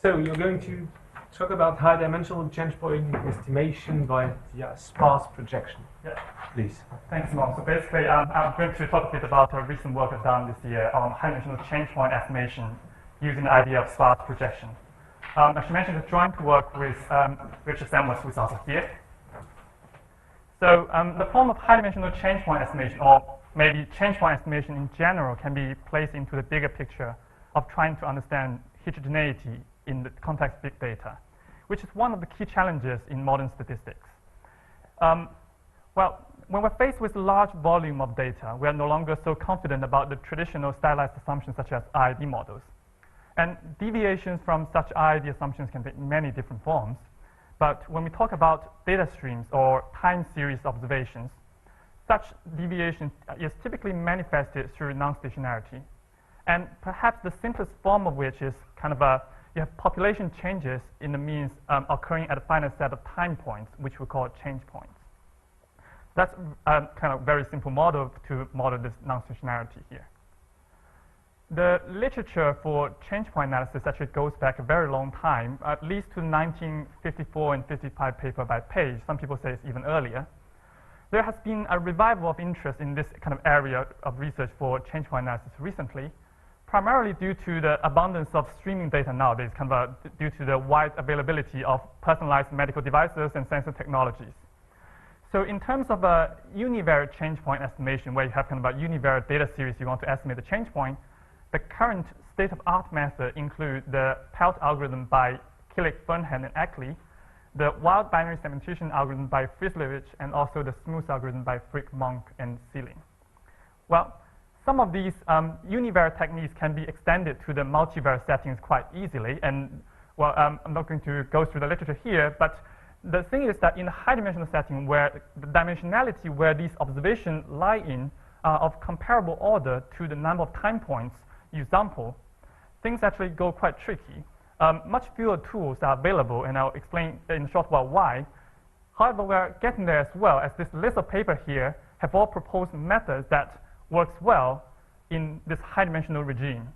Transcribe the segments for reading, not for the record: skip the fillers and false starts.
So you're going to talk about high-dimensional change-point estimation by sparse projection. Yeah. Please. Thanks, Mo. So basically, I'm going to talk a bit about a recent work I've done this year on high-dimensional change-point estimation using the idea of sparse projection. As you mentioned, I'm trying to work with Richard Samuels, who's also here. So the form of high-dimensional change-point estimation, or maybe change-point estimation in general, can be placed into the bigger picture of trying to understand heterogeneity in the context of big data, which is one of the key challenges in modern statistics. Well, when we're faced with a large volume of data, we are no longer so confident about the traditional stylized assumptions such as IID models. And deviations from such IID assumptions can take many different forms. But when we talk about data streams or time series observations, such deviation is typically manifested through non-stationarity. And perhaps the simplest form of which is kind of you have population changes in the means occurring at a finite set of time points, which we call change points. That's kind of very simple model to model this non-stationarity here. The literature for change point analysis actually goes back a very long time, at least to 1954 and 55 paper by Page. Some people say it's even earlier. There has been a revival of interest in this kind of area of research for change point analysis recently, primarily due to the abundance of streaming data nowadays, kind of due to the wide availability of personalized medical devices and sensor technologies. So in terms of a univariate change point estimation, where you have kind of a univariate data series you want to estimate the change point, the current state-of-art method include the Pelt algorithm by Killick, Burnham, and Ackley, the wild binary segmentation algorithm by Frislevich, and also the smooth algorithm by Frick, Monk, and Sealing. Well, some of these univariate techniques can be extended to the multivariate settings quite easily. And well, I'm not going to go through the literature here, but the thing is that in a high-dimensional setting where the dimensionality where these observations lie in are of comparable order to the number of time points you sample, things actually go quite tricky. Much fewer tools are available, and I'll explain in a short while why. However, we're getting there as well, as this list of paper here have all proposed methods that works well in this high-dimensional regime.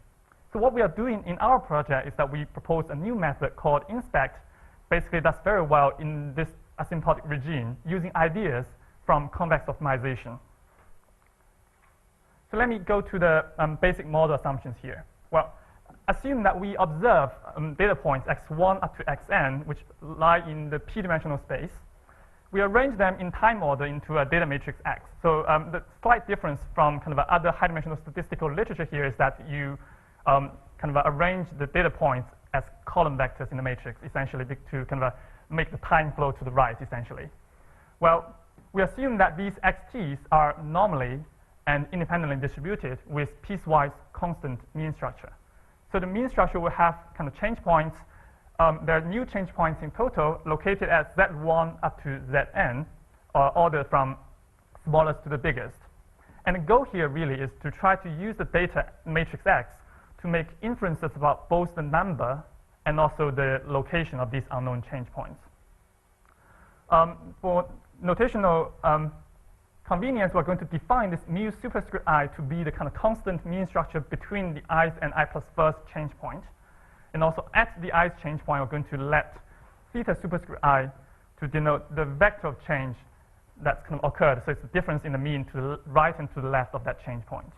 So what we are doing in our project is that we propose a new method called inspect. Basically, does very well in this asymptotic regime using ideas from convex optimization. So let me go to the basic model assumptions here. Well, assume that we observe data points x1 up to xn, which lie in the p-dimensional space. We arrange them in time order into a data matrix X. So the slight difference from kind of other high-dimensional statistical literature here is that you kind of arrange the data points as column vectors in the matrix, essentially to kind of make the time flow to the right, essentially. Well, we assume that these xt's are normally and independently distributed with piecewise constant mean structure. So the mean structure will have kind of change points. There are new change points in total located at Z1 up to Zn, ordered from smallest to the biggest. And the goal here really is to try to use the data matrix X to make inferences about both the number and also the location of these unknown change points. For notational convenience, we're going to define this mu superscript I to be the kind of constant mean structure between the ith and I plus first change point. And also at the ith change point, we're going to let theta superscript I to denote the vector of change that's kind of occurred. So it's the difference in the mean to the right and to the left of that change point.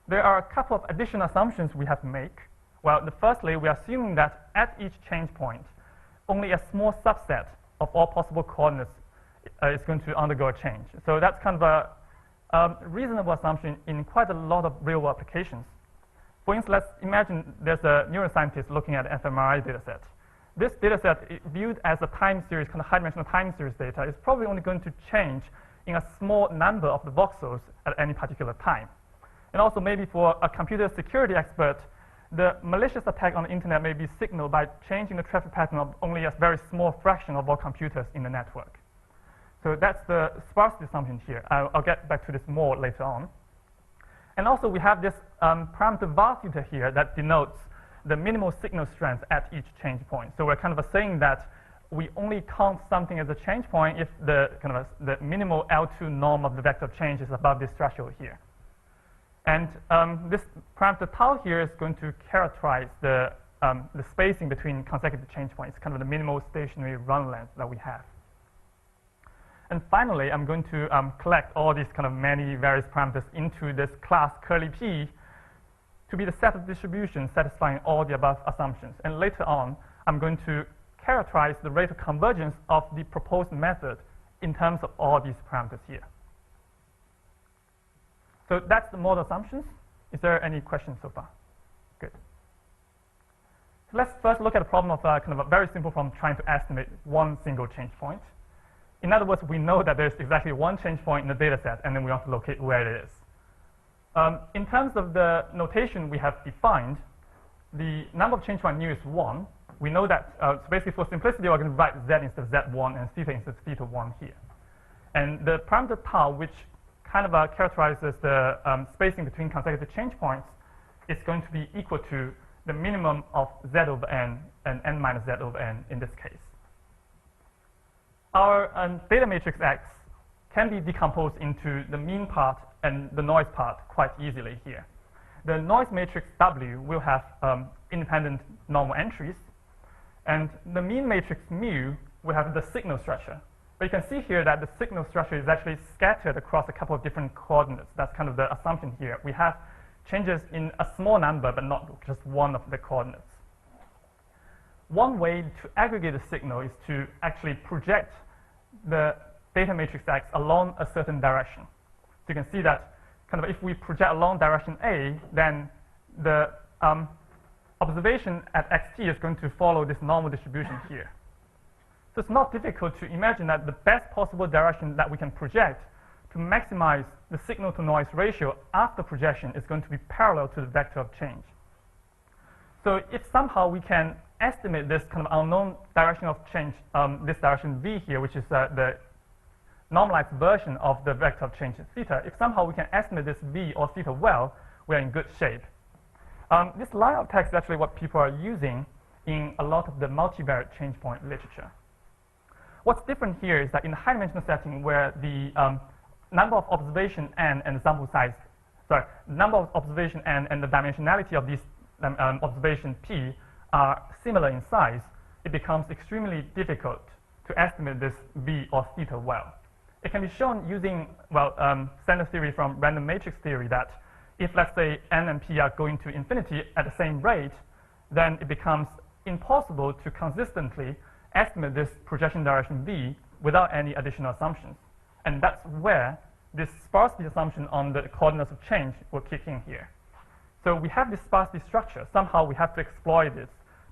There are a couple of additional assumptions we have to make. Well, firstly, we are assuming that at each change point, only a small subset of all possible coordinates is going to undergo a change. So that's kind of a reasonable assumption in quite a lot of real-world applications. For instance, let's imagine there's a neuroscientist looking at an fMRI data set. This data set, viewed as a time series, kind of high-dimensional time series data, is probably only going to change in a small number of the voxels at any particular time. And also maybe for a computer security expert, the malicious attack on the internet may be signaled by changing the traffic pattern of only a very small fraction of all computers in the network. So that's the sparsity assumption here. I'll get back to this more later on. And also we have this parameter var theta here that denotes the minimal signal strength at each change point. So we're kind of saying that we only count something as a change point if the kind of the minimal L2 norm of the vector of change is above this threshold here. And this parameter tau here is going to characterize the the spacing between consecutive change points, kind of the minimal stationary run length that we have. And finally, I'm going to collect all these kind of many various parameters into this class curly P to be the set of distributions satisfying all the above assumptions. And later on, I'm going to characterize the rate of convergence of the proposed method in terms of all these parameters here. So that's the model assumptions. Is there any questions so far? Good. So let's first look at a problem of kind of a very simple problem trying to estimate one single change point. In other words, we know that there's exactly one change point in the data set, and then we want to locate where it is. In terms of the notation we have defined, the number of change point nu is 1. We know that, so basically for simplicity, we're going to write z instead of z1 and theta instead of theta1 here. And the parameter tau, which kind of characterizes the spacing between consecutive change points, is going to be equal to the minimum of z over n and n minus z over n in this case. Our data matrix X can be decomposed into the mean part and the noise part quite easily here. The noise matrix W will have independent normal entries, and the mean matrix mu will have the signal structure. But you can see here that the signal structure is actually scattered across a couple of different coordinates. That's kind of the assumption here. We have changes in a small number, but not just one of the coordinates. One way to aggregate the signal is to actually project the data matrix X along a certain direction. So you can see that kind of if we project along direction A, then the observation at xt is going to follow this normal distribution here. So it's not difficult to imagine that the best possible direction that we can project to maximize the signal-to-noise ratio after projection is going to be parallel to the vector of change. So if somehow we can estimate this kind of unknown direction of change, this direction v here, which is the normalized version of the vector of change theta, if somehow we can estimate this v or theta well, we're in good shape. This line of text is actually what people are using in a lot of the multivariate change point literature. What's different here is that in the high-dimensional setting where the number of observation n and the sample size, number of observation n and the dimensionality of these observation p are similar in size, it becomes extremely difficult to estimate this v or theta well. It can be shown using, standard theory from random matrix theory that if, let's say, n and p are going to infinity at the same rate, then it becomes impossible to consistently estimate this projection direction v without any additional assumptions. And that's where this sparsity assumption on the coordinates of change will kick in here. So we have this sparsity structure. Somehow we have to exploit this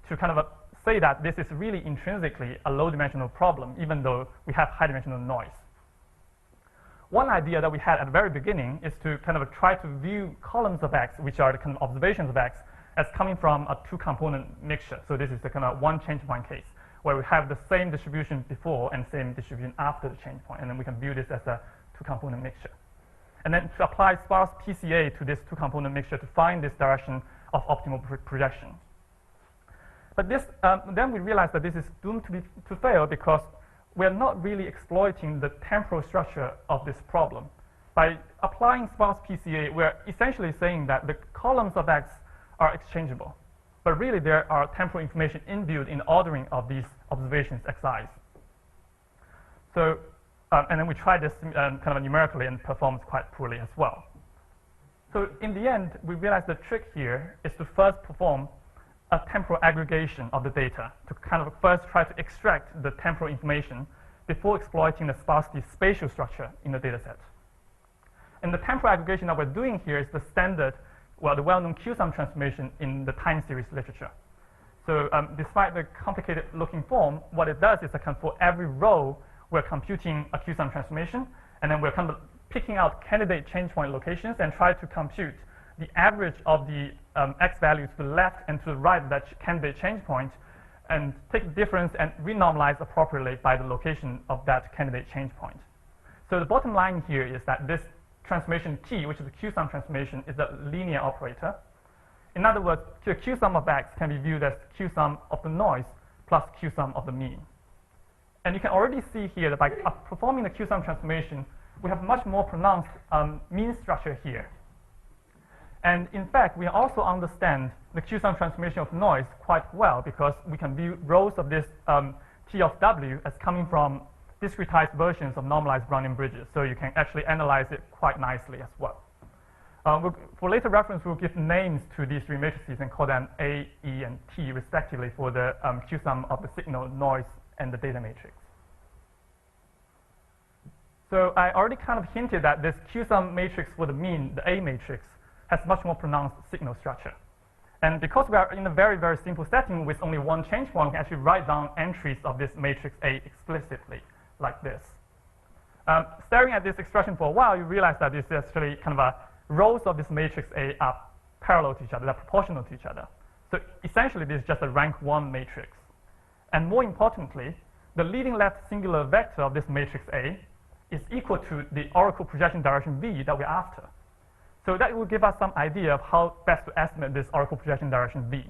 to kind of say that this is really intrinsically a low-dimensional problem, even though we have high-dimensional noise. One idea that we had at the very beginning is to kind of try to view columns of X, which are the kind of observations of X, as coming from a two-component mixture. So this is the kind of one change point case, where we have the same distribution before and same distribution after the change point, and then we can view this as a two-component mixture. And then to apply sparse PCA to this two-component mixture to find this direction of optimal projection. But this, then we realized that this is doomed to fail because we're not really exploiting the temporal structure of this problem. By applying sparse PCA, we're essentially saying that the columns of X are exchangeable. But really, there are temporal information imbued in ordering of these observations Xi's. So, and then we tried this kind of numerically and performs quite poorly as well. So in the end, we realized the trick here is to first perform a temporal aggregation of the data to kind of first try to extract the temporal information before exploiting the sparsity spatial structure in the data set. And the temporal aggregation that we're doing here is the standard, the well-known Q-sum transformation in the time series literature. So despite the complicated looking form, what it does is that for every row, we're computing a Q-sum transformation, and then we're kind of picking out candidate change point locations and try to compute the average of the X values to the left and to the right of that candidate change point, and take the difference and renormalize appropriately by the location of that candidate change point. So the bottom line here is that this transformation T, which is the Q-sum transformation, is a linear operator. In other words, the Q-sum of X can be viewed as Q-sum of the noise plus Q-sum of the mean. And you can already see here that by performing the Q-sum transformation, we have much more pronounced mean structure here. And in fact, we also understand the Q-sum transformation of noise quite well because we can view rows of this T of W as coming from discretized versions of normalized Brownian bridges. So you can actually analyze it quite nicely as well. For later reference, we'll give names to these three matrices and call them A, E, and T respectively for the Q-sum of the signal, noise, and the data matrix. So I already kind of hinted that this Q-sum matrix for the mean, the A matrix, has much more pronounced signal structure. And because we are in a very, very simple setting with only one change point, we can actually write down entries of this matrix A explicitly, like this. Staring at this expression for a while, you realize that this is actually kind of rows of this matrix A are parallel to each other, they're proportional to each other. So essentially, this is just a rank 1 matrix. And more importantly, the leading left singular vector of this matrix A is equal to the oracle projection direction V that we're after. So that will give us some idea of how best to estimate this oracle projection direction V.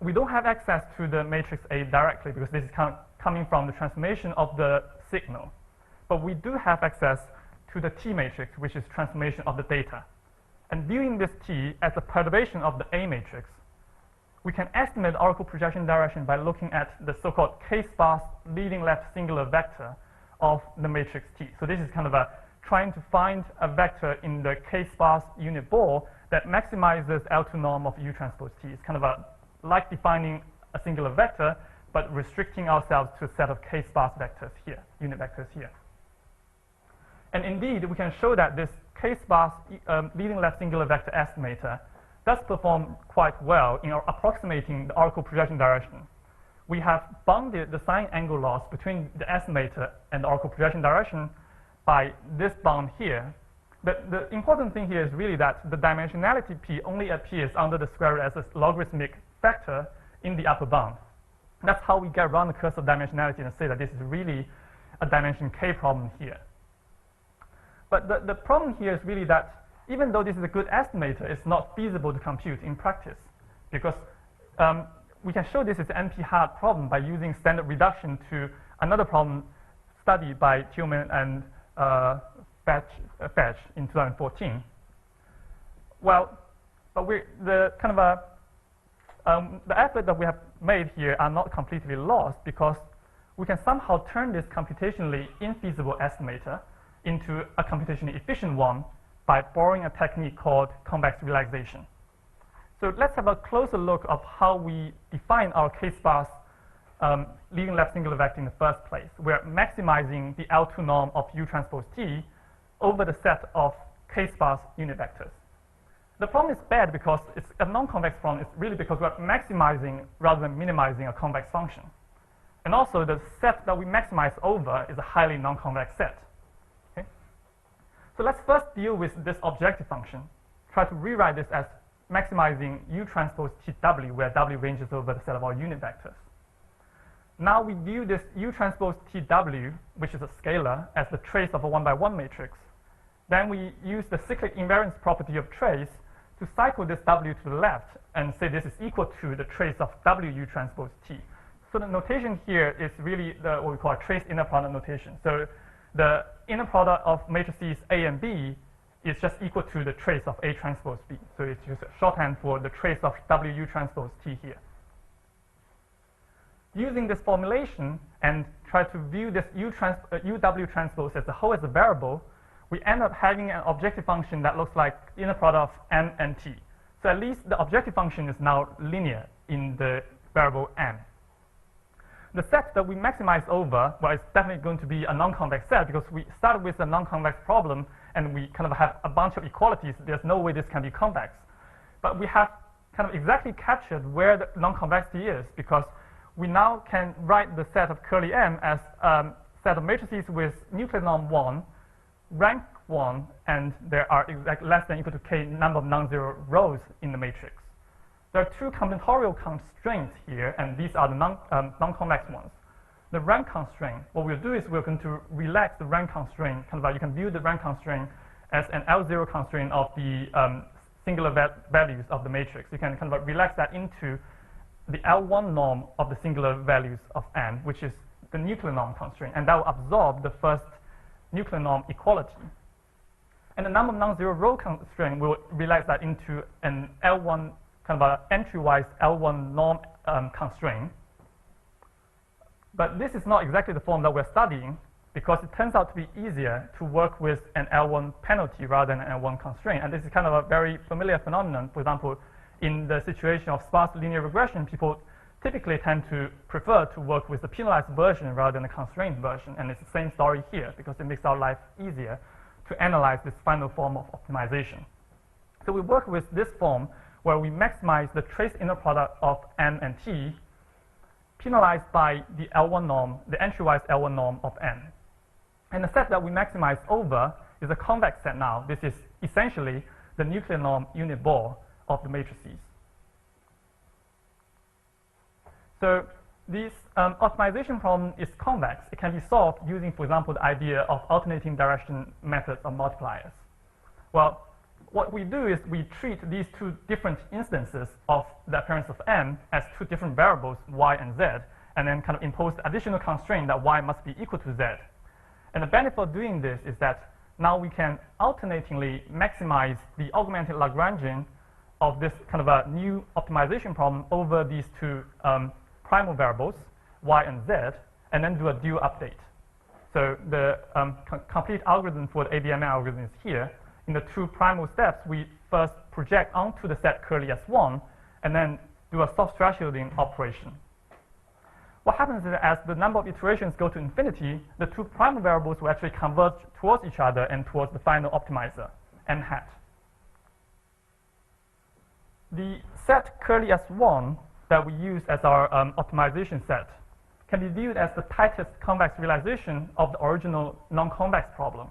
We don't have access to the matrix A directly because this is coming from the transformation of the signal. But we do have access to the T matrix, which is transformation of the data. And viewing this T as a perturbation of the A matrix, we can estimate the oracle projection direction by looking at the so-called K-sparse leading left singular vector of the matrix T. So this is kind of trying to find a vector in the K-sparse unit ball that maximizes L2 norm of U transpose T. It's kind of like defining a singular vector, but restricting ourselves to a set of K-sparse vectors here, unit vectors here. And indeed, we can show that this K-sparse leading left singular vector estimator does perform quite well in approximating the oracle projection direction. We have bounded the sign angle loss between the estimator and the oracle projection direction by this bound here. But the important thing here is really that the dimensionality P only appears under the square root as a logarithmic factor in the upper bound. That's how we get around the curse of dimensionality and say that this is really a dimension K problem here. But the problem here is really that even though this is a good estimator, it's not feasible to compute in practice because we can show this is an NP-hard problem by using standard reduction to another problem studied by Tillman and Fetch in 2014. Well, but the effort that we have made here are not completely lost because we can somehow turn this computationally infeasible estimator into a computationally efficient one by borrowing a technique called convex relaxation. So let's have a closer look of how we define our K-sparse leading left singular vector in the first place. We're maximizing the L2 norm of U transpose T over the set of K-sparse unit vectors. The problem is bad because it's a non-convex problem. It's really because we're maximizing rather than minimizing a convex function. And also, the set that we maximize over is a highly non-convex set. Okay? So let's first deal with this objective function. Try to rewrite this as maximizing U transpose TW, where W ranges over the set of our unit vectors. Now we view this U transpose TW, which is a scalar, as the trace of a 1-by-1 matrix. Then we use the cyclic invariance property of trace to cycle this W to the left and say this is equal to the trace of WU transpose T. So the notation here is really what we call a trace inner product notation. So the inner product of matrices A and B is just equal to the trace of A transpose B. So it's just a shorthand for the trace of WU transpose T here. Using this formulation and try to view this UW transpose as a whole as a variable, we end up having an objective function that looks like inner product of M and T. So at least the objective function is now linear in the variable M. The set that we maximize over, well, it's definitely going to be a non-convex set because we started with a non-convex problem and we kind of have a bunch of equalities. There's no way this can be convex. But we have kind of exactly captured where the non-convexity is because we now can write the set of curly M as a set of matrices with nuclear norm 1, rank 1, and there are less than or equal to k number of non-zero rows in the matrix. There are two combinatorial constraints here, and these are the non-convex ones. The rank constraint, what we'll do is we're going to relax the rank constraint. You can view the rank constraint as an L0 constraint of the singular values of the matrix. You can kind of relax that into the L1 norm of the singular values of M, which is the nuclear norm constraint, and that will absorb the first nuclear norm equality. And the number of non-zero row constraint will realize that into an L1 kind of an entry-wise L1 norm constraint. But this is not exactly the form that we're studying, because it turns out to be easier to work with an L1 penalty rather than an L1 constraint. And this is kind of a very familiar phenomenon. For example, in the situation of sparse linear regression, people typically tend to prefer to work with the penalized version rather than the constrained version. And it's the same story here, because it makes our life easier to analyze this final form of optimization. So we work with this form where we maximize the trace inner product of n and t, penalized by the L1 norm, the entry-wise L1 norm of n. And the set that we maximize over is a convex set now. This is essentially the nuclear norm unit ball of the matrices. So this optimization problem is convex. It can be solved using, for example, the idea of alternating direction methods of multipliers. Well, what we do is we treat these two different instances of the appearance of m as two different variables, y and z, and then kind of impose the additional constraint that y must be equal to z. And the benefit of doing this is that now we can alternatingly maximize the augmented Lagrangian of this kind of a new optimization problem over these two primal variables, y and z, and then do a dual update. So the complete algorithm for the ABMN algorithm is here. In the two primal steps, we first project onto the set curly S1, and then do a soft thresholding operation. What happens is that as the number of iterations go to infinity, the two primal variables will actually converge towards each other and towards the final optimizer, n hat. The set curly S1 that we use as our optimization set can be viewed as the tightest convex realization of the original non-convex problem.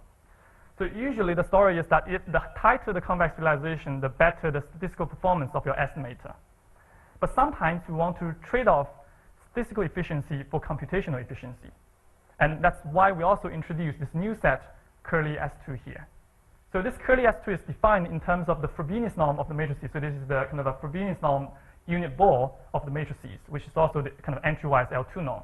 So usually the story is that the tighter the convex realization, the better the statistical performance of your estimator. But sometimes we want to trade off statistical efficiency for computational efficiency. And that's why we also introduce this new set, curly S2 here. So this curly S2 is defined in terms of the Frobenius norm of the matrices. So this is the kind of a Frobenius norm unit ball of the matrices, which is also the kind of entry-wise L2 norm.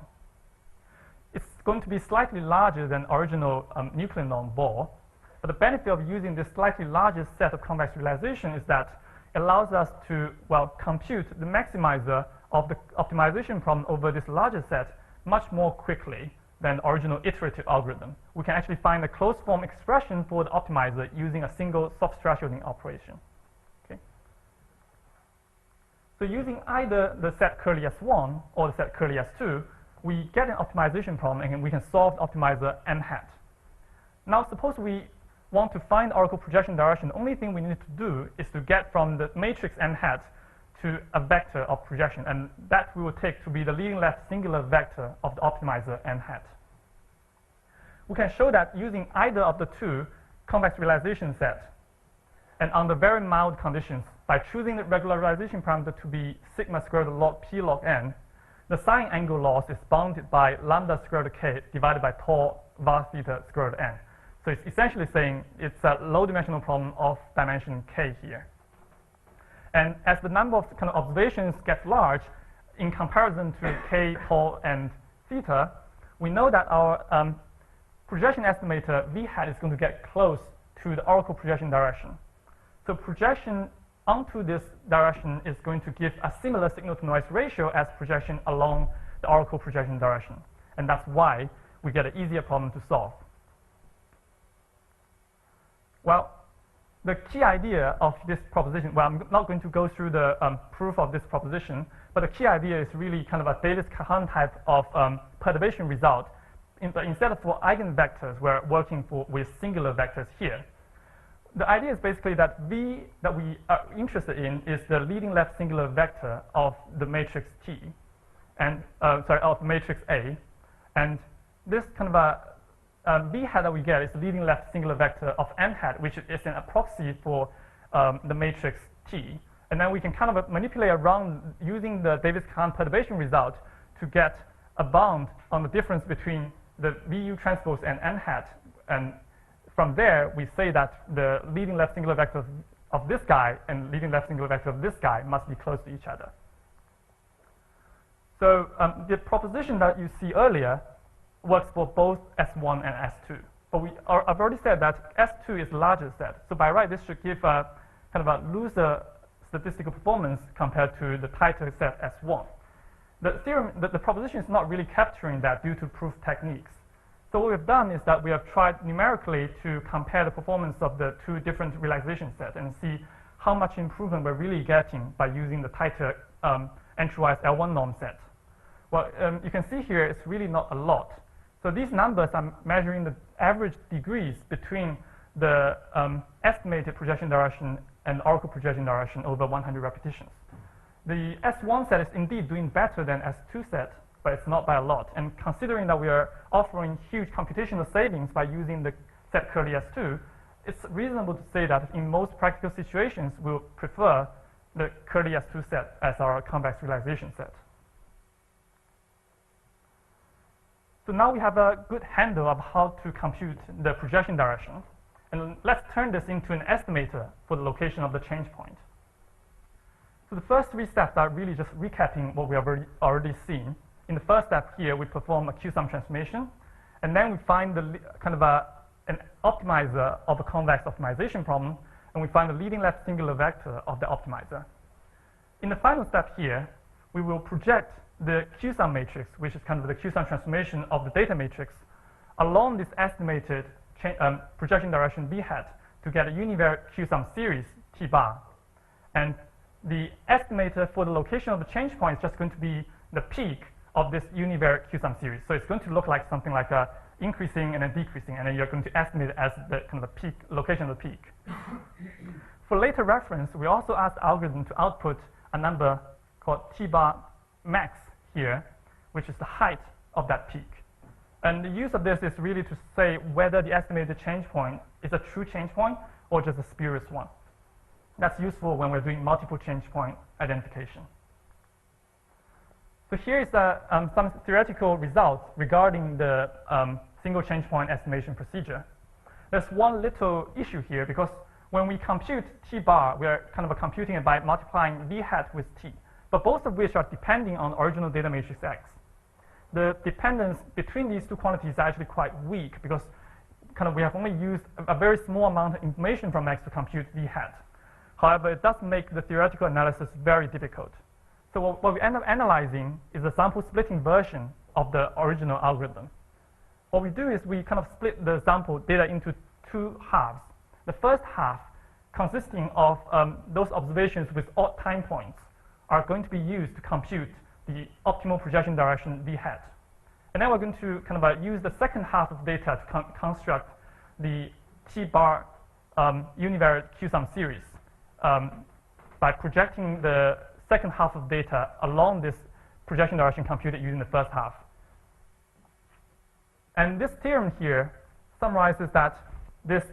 It's going to be slightly larger than original nuclear norm ball. But the benefit of using this slightly larger set of convex realization is that it allows us to, well, compute the maximizer of the optimization problem over this larger set much more quickly than the original iterative algorithm. We can actually find a closed form expression for the optimizer using a single soft thresholding operation. Okay? So using either the set curly S1 or the set curly S2, we get an optimization problem and we can solve the optimizer n hat. Now suppose we want to find the oracle projection direction. The only thing we need to do is to get from the matrix n hat to a vector of projection, and that we will take to be the leading left singular vector of the optimizer n hat. We can show that using either of the two convex realization sets, and under very mild conditions, by choosing the regularization parameter to be sigma squared root of log p log n, the sine angle loss is bounded by lambda squared root of k divided by tau var theta squared root of n. So it's essentially saying it's a low-dimensional problem of dimension k here. And as the number of kind of observations gets large, in comparison to k, tau, and theta, we know that our projection estimator v hat is going to get close to the oracle projection direction. So projection onto this direction is going to give a similar signal-to-noise ratio as projection along the oracle projection direction. And that's why we get an easier problem to solve. Well, the key idea of this proposition, well, I'm not going to go through the proof of this proposition, but the key idea is really kind of a Davis-Cahan type of perturbation result. But instead of for eigenvectors, we're working with singular vectors here. The idea is basically that V that we are interested in is the leading left singular vector of the matrix T, and of matrix A, and this kind of a V hat that we get is the leading left singular vector of n hat, which is an proxy for the matrix T. And then we can kind of manipulate around using the Davis-Cahan perturbation result to get a bound on the difference between the VU transpose and n hat. And from there, we say that the leading left singular vector of this guy and leading left singular vector of this guy must be close to each other. So the proposition that you see earlier works for both S1 and S2. But I've already said that S2 is the largest set. So by right, this should give a kind of a looser statistical performance compared to the tighter set S1. The theorem, the proposition is not really capturing that due to proof techniques. So what we've done is that we have tried numerically to compare the performance of the two different relaxation sets and see how much improvement we're really getting by using the tighter entry-wise L1 norm set. Well, you can see here it's really not a lot. So these numbers are measuring the average degrees between the estimated projection direction and oracle projection direction over 100 repetitions. The S1 set is indeed doing better than S2 set, but it's not by a lot. And considering that we are offering huge computational savings by using the set curly S2, it's reasonable to say that in most practical situations, we'll prefer the curly S2 set as our convex relaxation set. So now we have a good handle of how to compute the projection direction. And let's turn this into an estimator for the location of the change point. So the first three steps are really just recapping what we have already seen. In the first step here, we perform a Q-sum transformation, and then we find the kind of an optimizer of a convex optimization problem, and we find the leading left singular vector of the optimizer. In the final step here, we will project the Q-sum matrix, which is kind of the Q-sum transformation of the data matrix, along this estimated projection direction B hat to get a univariate Q-sum series T bar. And the estimator for the location of the change point is just going to be the peak of this univariate Q-sum series. So it's going to look like something like a increasing and a decreasing, and then you're going to estimate it as the kind of the peak location of the peak. For later reference, we also asked the algorithm to output a number called T bar max here, which is the height of that peak. And the use of this is really to say whether the estimated change point is a true change point or just a spurious one. That's useful when we're doing multiple change point identification. So here is some theoretical results regarding the single change point estimation procedure. There's one little issue here because when we compute T bar, we're kind of computing it by multiplying V hat with T, but both of which are depending on original data matrix X. The dependence between these two quantities is actually quite weak because kind of we have only used a very small amount of information from X to compute V hat. However, it does make the theoretical analysis very difficult. So what we end up analyzing is the sample splitting version of the original algorithm. What we do is we kind of split the sample data into two halves. The first half, consisting of those observations with odd time points, are going to be used to compute the optimal projection direction V hat. And then we're going to kind of use the second half of data to construct the T bar univariate Q-sum series by projecting the second half of data along this projection direction computed using the first half. And this theorem here summarizes that this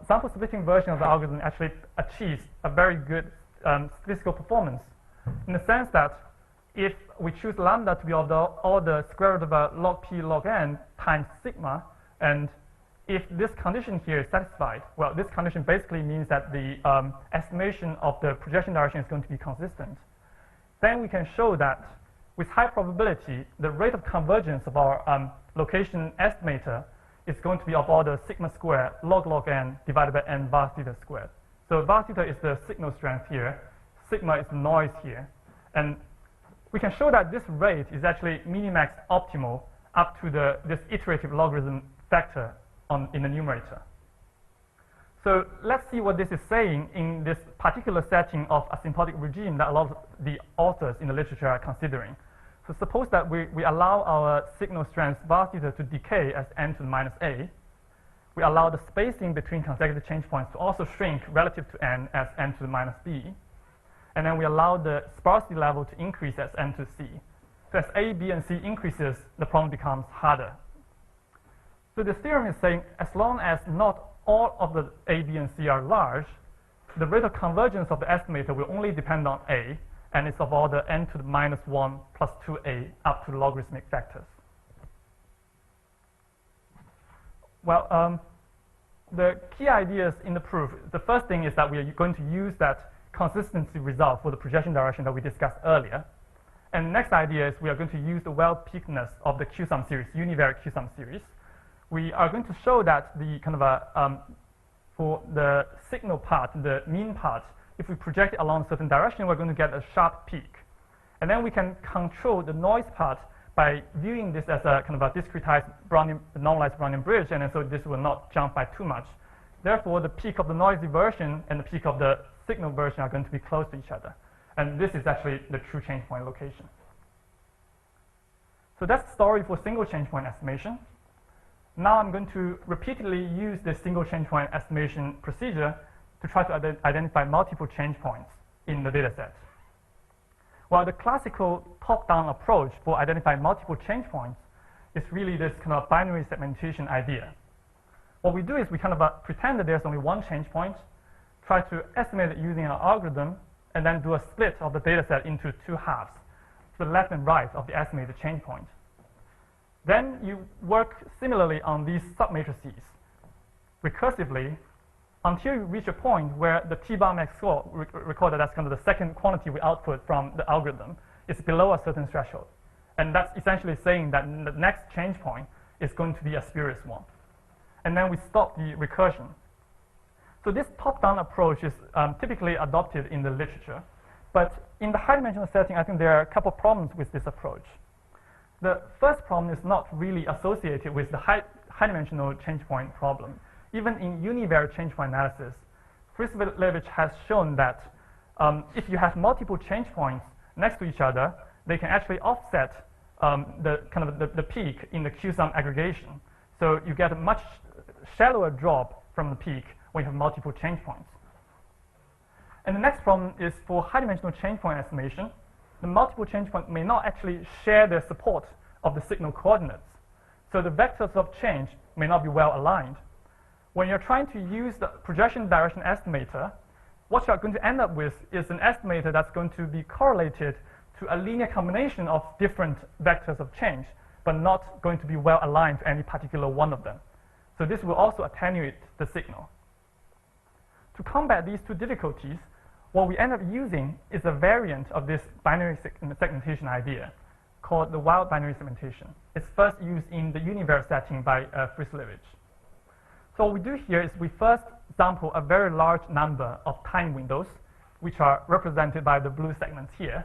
sample splitting version of the algorithm actually achieves a very good statistical performance in the sense that if we choose lambda to be of the order square root of log p log n times sigma, and if this condition here is satisfied, well, this condition basically means that the estimation of the projection direction is going to be consistent. Then we can show that with high probability, the rate of convergence of our location estimator is going to be of order sigma squared log log n divided by n var theta squared. So var theta is the signal strength here, sigma is the noise here. And we can show that this rate is actually minimax optimal up to this iterative logarithm factor in the numerator. So let's see what this is saying in this particular setting of asymptotic regime that a lot of the authors in the literature are considering. So suppose that we allow our signal strength var theta to decay as n to the minus a. We allow the spacing between consecutive change points to also shrink relative to n as n to the minus b. And then we allow the sparsity level to increase as n to c. So as a, b, and c increases, the problem becomes harder. So the theorem is saying as long as not all of the a, b, and c are large, the rate of convergence of the estimator will only depend on a, and it's of order n to the minus 1 plus 2a up to the logarithmic factors. Well, the key ideas in the proof, the first thing is that we are going to use that consistency result for the projection direction that we discussed earlier. And the next idea is we are going to use the well-peakedness of the Q-sum series, univariate Q-sum series. we are going to show that the kind of for the signal part, the mean part, if we project it along a certain direction, we're going to get a sharp peak. And then we can control the noise part by viewing this as a kind of a discretized normalized Brownian bridge, and so this will not jump by too much. Therefore, the peak of the noisy version and the peak of the signal version are going to be close to each other. And this is actually the true change point location. So that's the story for single change point estimation. Now I'm going to repeatedly use this single change point estimation procedure to try to identify multiple change points in the data set. While the classical top-down approach for identifying multiple change points is really this kind of binary segmentation idea. What we do is we kind of pretend that there's only one change point, try to estimate it using an algorithm, and then do a split of the data set into two halves, to the left and right of the estimated change point. Then you work similarly on these submatrices recursively until you reach a point where the t-bar max score, recall that that's kind of the second quantity we output from the algorithm, is below a certain threshold. And that's essentially saying that the next change point is going to be a spurious one. And then we stop the recursion. So this top-down approach is typically adopted in the literature. But in the high-dimensional setting, I think there are a couple problems with this approach. The first problem is not really associated with the high-dimensional change point problem. Even in univariate change point analysis, Fritzlevich has shown that if you have multiple change points next to each other, they can actually offset the peak in the Q-sum aggregation. So you get a much shallower drop from the peak when you have multiple change points. And the next problem is for high-dimensional change point estimation, the multiple change points may not actually share the support of the signal coordinates. So the vectors of change may not be well aligned. When you're trying to use the projection direction estimator, what you're going to end up with is an estimator that's going to be correlated to a linear combination of different vectors of change, but not going to be well aligned to any particular one of them. So this will also attenuate the signal. To combat these two difficulties, what we end up using is a variant of this binary segmentation idea called the wild binary segmentation. It's first used in the univariate setting by Fritzlevich. So what we do here is we first sample a very large number of time windows, which are represented by the blue segments here.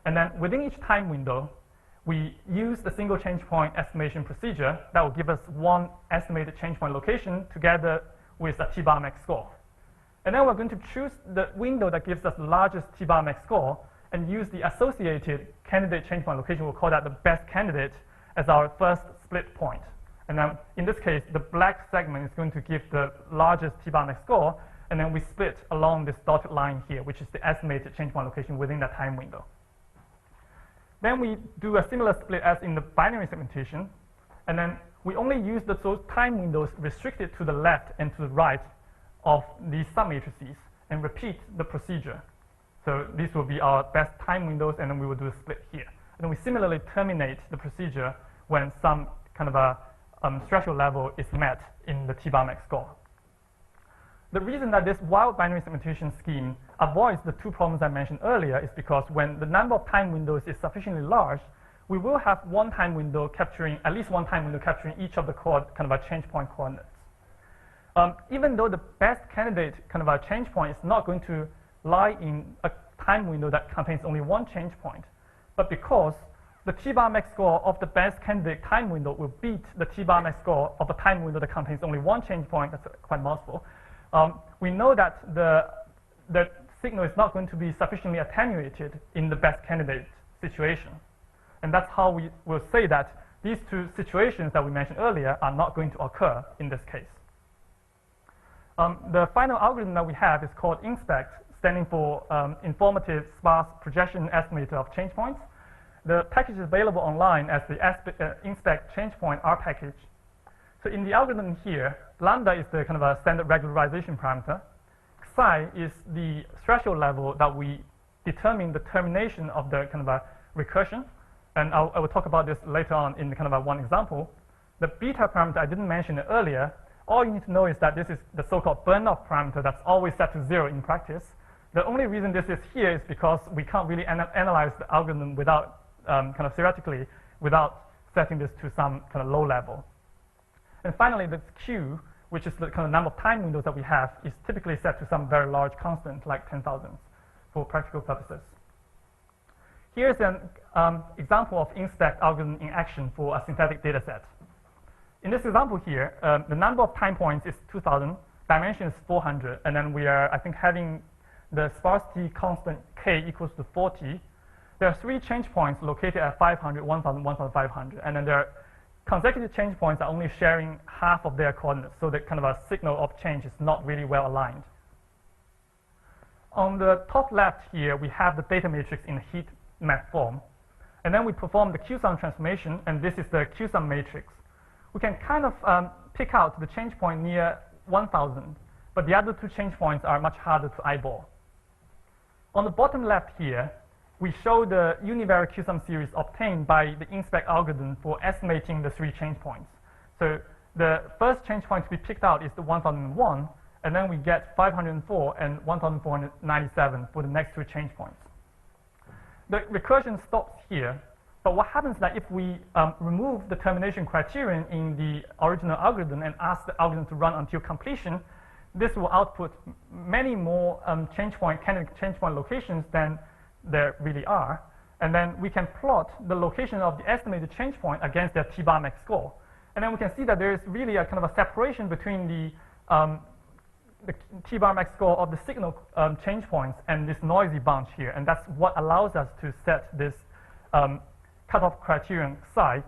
And then within each time window, we use the single change point estimation procedure that will give us one estimated change point location together with a t-bar max score. And then we're going to choose the window that gives us the largest t-bar max score and use the associated candidate change point location, we'll call that the best candidate, as our first split point. And then in this case, the black segment is going to give the largest t-bar max score, and then we split along this dotted line here, which is the estimated change point location within that time window. Then we do a similar split as in the binary segmentation, and then we only use those time windows restricted to the left and to the right of these submatrices and repeat the procedure. So these will be our best time windows, and then we will do a split here. And then we similarly terminate the procedure when some kind of a threshold level is met in the t-bar max score. The reason that this wild binary segmentation scheme avoids the two problems I mentioned earlier is because when the number of time windows is sufficiently large, we will have one time window capturing, at least one time window capturing each of the change point coordinates. Even though the best candidate change point is not going to lie in a time window that contains only one change point, but because the t-bar max score of the best candidate time window will beat the t-bar max score of a time window that contains only one change point, that's quite mouthful, we know that the signal is not going to be sufficiently attenuated in the best candidate situation. And that's how we will say that these two situations that we mentioned earlier are not going to occur in this case. The final algorithm that we have is called INSPECT, standing for Informative Sparse Projection Estimator of Change Points. The package is available online as the INSPECT Changepoint R package. So in the algorithm here, lambda is the standard regularization parameter. Psi is the threshold level that we determine the termination of the recursion. And I will talk about this later on in one example. The beta parameter, I didn't mention it earlier. All you need to know is that this is the so-called burn-off parameter that's always set to 0 in practice. The only reason this is here is because we can't really analyze the algorithm without, theoretically, without setting this to some low level. And finally, this Q, which is the kind of number of time windows that we have, is typically set to some very large constant, like 10,000, for practical purposes. Here's an example of inspect algorithm in action for a synthetic data set. In this example here, the number of time points is 2,000, dimension is 400, and then we are, I think, having the sparsity constant k equals to 40. There are 3 change points located at 500, 1,000, 1,500, and then there are consecutive change points are only sharing half of their coordinates, so that kind of a signal of change is not really well aligned. On the top left here, we have the data matrix in heat map form, and then we perform the Q-sum transformation, and this is the Q-sum matrix. We can kind of pick out the change point near 1,000, but the other 2 change points are much harder to eyeball. On the bottom left here, we show the univariate Q-sum series obtained by the inspect algorithm for estimating the 3 change points. So the first change point to be picked out is the 1001, and then we get 504 and 1497 for the next 2 change points. The recursion stops here, but what happens is that if we remove the termination criterion in the original algorithm and ask the algorithm to run until completion, this will output many more candidate change point locations than there really are. And then we can plot the location of the estimated change point against their t-bar max score. And then we can see that there is really a kind of a separation between the t-bar max score of the signal change points and this noisy bunch here. And that's what allows us to set this cutoff criterion psi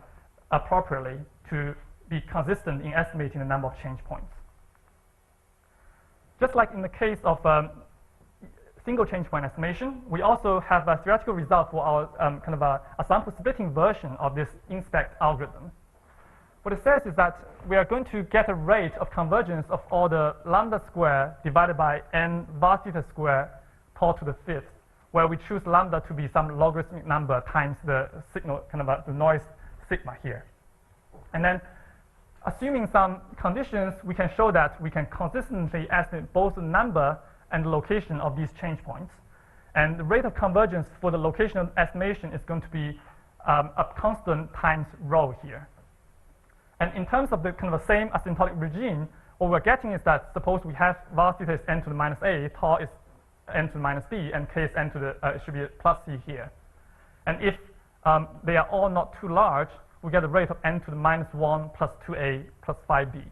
appropriately to be consistent in estimating the number of change points. Just like in the case of single change point estimation, we also have a theoretical result for our kind of a sample splitting version of this inspect algorithm. What it says is that we are going to get a rate of convergence of order lambda square divided by n var theta square tau to the 5th, where we choose lambda to be some logarithmic number times the signal, kind of the noise sigma here. And then assuming some conditions, we can show that we can consistently estimate both the number and the location of these change points. And the rate of convergence for the location of estimation is going to be a constant times rho here. And in terms of the kind of the same asymptotic regime, what we're getting is that suppose we have var theta is n to the minus a, tau is n to the minus b, and k is n to the, it should be plus c here. And if they are all not too large, we get a rate of n to the minus 1 plus 2a plus 5b.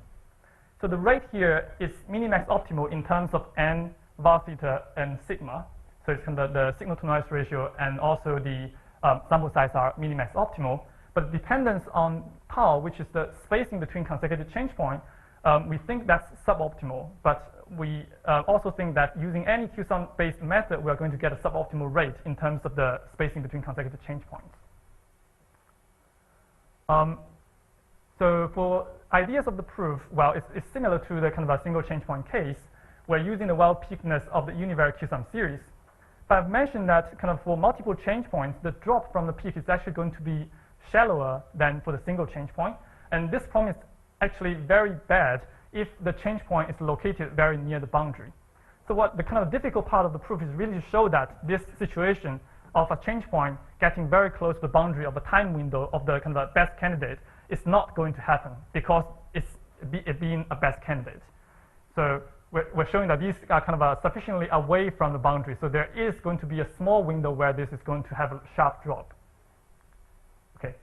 So the rate here is minimax optimal in terms of n, var theta, and sigma. So it's kind of the signal to noise ratio, and also the sample size are minimax optimal. But dependence on tau, which is the spacing between consecutive change points, we think that's suboptimal. But we also think that using any Q-sum-based method, we are going to get a suboptimal rate in terms of the spacing between consecutive change points. So for ideas of the proof, well, it's similar to the kind of a single change point case. We're using the well-peakedness of the univariate Q-sum series. But I've mentioned that kind of for multiple change points, the drop from the peak is actually going to be shallower than for the single change point. And this problem is actually very bad if the change point is located very near the boundary. So what the kind of difficult part of the proof is really to show that this situation of a change point getting very close to the boundary of the time window of the kind of a best candidate is not going to happen because it being a best candidate. So we're showing that these are kind of sufficiently away from the boundary. So there is going to be a small window where this is going to have a sharp drop. Okay.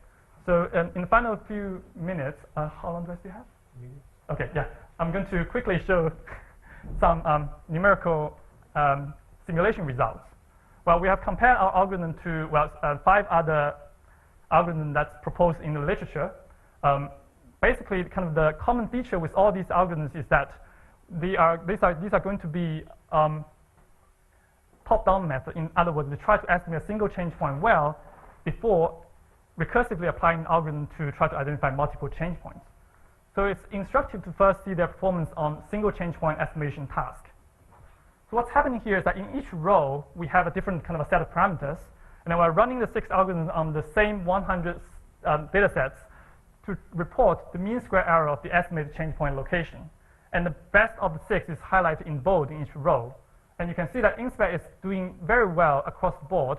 So in the final few minutes, how long do I still have? Okay, yeah. I'm going to quickly show some numerical simulation results. Well, we have compared our algorithm to 5 other algorithms that's proposed in the literature. Basically, kind of the common feature with all these algorithms is that these are going to be top-down method. In other words, they try to estimate a single change point well before recursively applying an algorithm to try to identify multiple change points. So it's instructive to first see their performance on single change point estimation task. So what's happening here is that in each row, we have a different kind of a set of parameters. And then we're running the 6 algorithms on the same 100 data sets to report the mean square error of the estimated change point location. And the best of the 6 is highlighted in bold in each row. And you can see that inspect is doing very well across the board.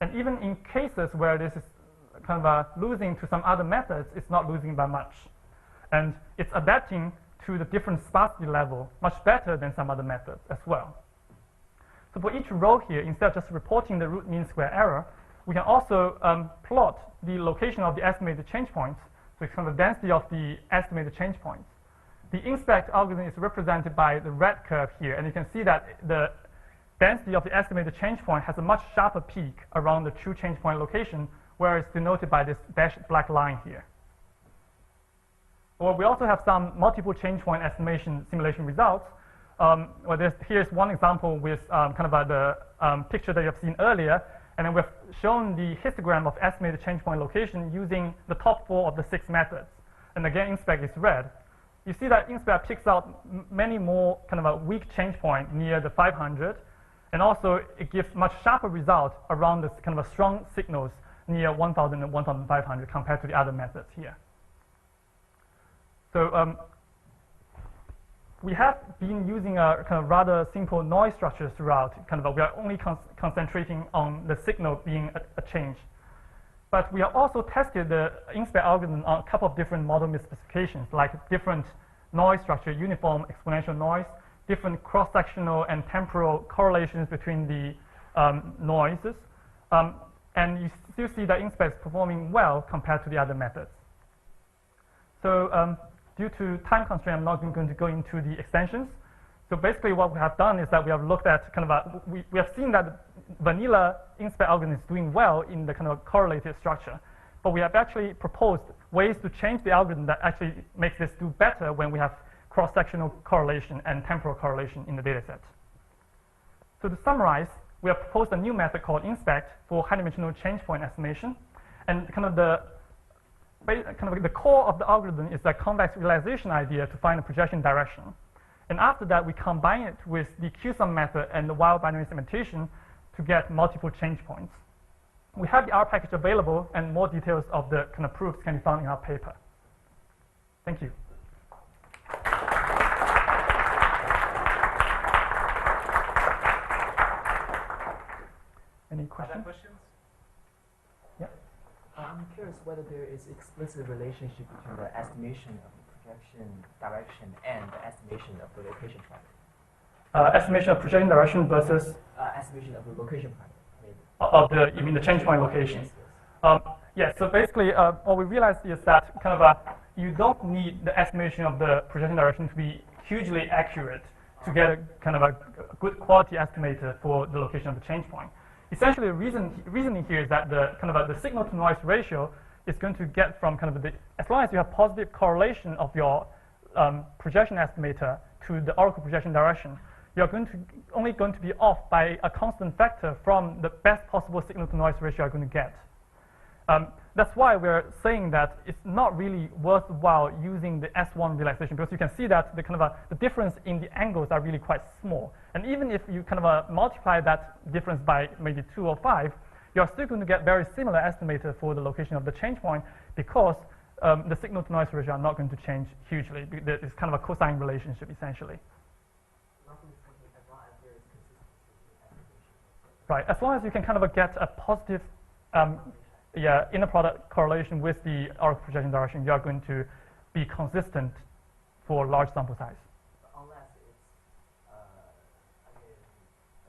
And even in cases where this is kind of losing to some other methods, it's not losing by much. And it's adapting to the different sparsity level much better than some other methods as well. So for each row here, instead of just reporting the root mean square error, we can also plot the location of the estimated change points. So it's kind of the density of the estimated change points. The inspect algorithm is represented by the red curve here, and you can see that the density of the estimated change point has a much sharper peak around the true change point location, where it's denoted by this dashed black line here. Well, we also have some multiple change point estimation simulation results. Here's one example with the picture that you have seen earlier, and then we've shown the histogram of estimated change point location using the top 4 of the 6 methods. And again, inspect is red. You see that inspect picks out many more weak change point near the 500, and also it gives much sharper results around this strong signals near 1,000 and 1,500 compared to the other methods here. So we have been using a rather simple noise structure throughout. We are only concentrating on the signal being a change. But we have also tested the inspect algorithm on a couple of different model misspecifications, like different noise structure, uniform exponential noise, different cross-sectional and temporal correlations between the noises. And you still see that inspect is performing well compared to the other methods. So due to time constraint, I'm not going to go into the extensions. So basically what we have done is that we have looked at we have seen that vanilla inspect algorithm is doing well in the correlated structure. But we have actually proposed ways to change the algorithm that actually makes this do better when we have cross-sectional correlation and temporal correlation in the data set. So to summarize, we have proposed a new method called inspect for high-dimensional change point estimation. And the core of the algorithm is the convex realization idea to find a projection direction. And after that, we combine it with the Q-sum method and the wild binary segmentation to get multiple change points. We have the R package available, and more details of the proofs can be found in our paper. Thank you. Any questions? Yeah. I'm curious whether there is explicit relationship between the estimation of the projection direction and the estimation of the location parameter. Estimation of projection direction versus estimation of the location parameter. You mean the change point location? Yes. So basically, what we realized is that you don't need the estimation of the projection direction to be hugely accurate to get a good quality estimator for the location of the change point. Essentially, the reasoning here is that the signal to noise ratio is going to get from as long as you have positive correlation of your projection estimator to the oracle projection direction, you are only going to be off by a constant factor from the best possible signal to noise ratio you're going to get. That's why we're saying that it's not really worthwhile using the S1 realization, because you can see that the difference in the angles are really quite small. And even if you multiply that difference by maybe 2 or 5, you're still going to get very similar estimator for the location of the change point, because the signal to noise ratio are not going to change hugely. It's a cosine relationship essentially. Right, as long as you can get a positive inner product correlation with the oracle projection direction, you are going to be consistent for large sample size. Unless it's,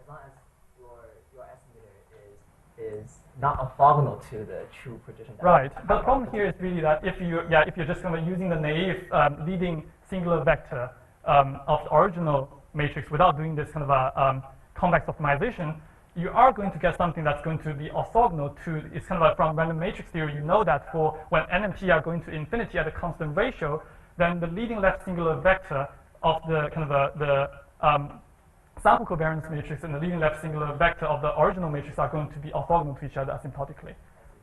as long as your estimator is not orthogonal to the true projection direction. Right, but the problem here is really that if you're just using the naive leading singular vector of the original matrix without doing this convex optimization, you are going to get something that's going to be orthogonal to, it's from random matrix theory, you know that for when n and p are going to infinity at a constant ratio, then the leading left singular vector of the sample covariance matrix and the leading left singular vector of the original matrix are going to be orthogonal to each other asymptotically.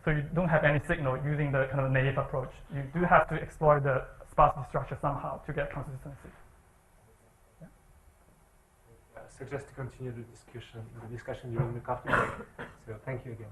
So you don't have any signal using the naive approach. You do have to explore the sparsity structure somehow to get consistency. Suggest to continue the discussion during the coffee break. So thank you again.